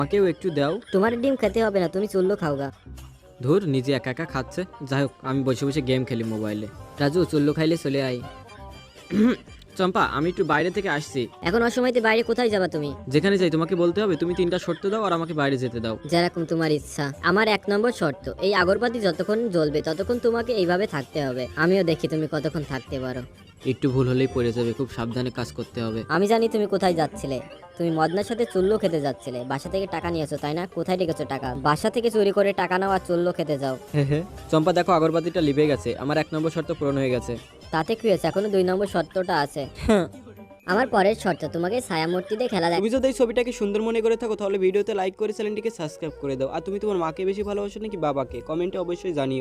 আমাকেও একটু দাও। তোমার ডিম খেতে হবে না, তুমি চুল্লু খাওগা। ধুর, নিজে একা একা খাচ্ছে। যাই হোক, আমি বসে বসে গেম খেলি মোবাইলে। রাজু, চুল্লু খাইলে চলে আয়। চম্পা, আমি একটু বাইরে থেকে আসছি। এখন অসময়তে বাইরে কোথায় যাবা তুমি? যেখানে যাই তোমাকে বলতে হবে। তুমি 3টা শর্ত দাও আর আমাকে বাইরে যেতে দাও। যেরকম তোমার ইচ্ছা। আমার 1 নম্বর শর্ত, এই আগরবাতি যতক্ষণ জ্বলবে ততক্ষণ তোমাকে এইভাবে থাকতে হবে। আমিও দেখি তুমি কতক্ষণ থাকতে পারো। একটু ভুল হলেই পড়ে যাবে, খুব সাবধানে কাজ করতে হবে। আমি জানি তুমি কোথায় যাচ্ছিলে। তুমি মদনার সাথে চুল্লু খেতে যাচ্ছিলে। বাসা থেকে টাকা নিয়েছো তাই না? কোথায় রেখেছো টাকা? বাসা থেকে চুরি করে টাকা নাও আর চুল্লু খেতে যাও। চম্পা দেখো, আগরবাতিটা লিভে গেছে। আমার 1 নম্বর শর্ত পূরণ হয়ে গেছে। তাতে কি হয়েছে? এখনো 2 নম্বর শর্তটা আছে। আমার পরের শর্ত, তোমাকে ছায়ামূর্তি দিয়ে খেলা তুমি যদি এই ছবিটাকে সুন্দর মনে করে থাকো তাহলে ভিডিওতে লাইক করে চ্যানেলটিকে সাবস্ক্রাইব করে দাও। আর তুমি তোমার মাকে বেশি ভালোবাসো নাকি বাবাকে? কমেন্টে অবশ্যই জানিও।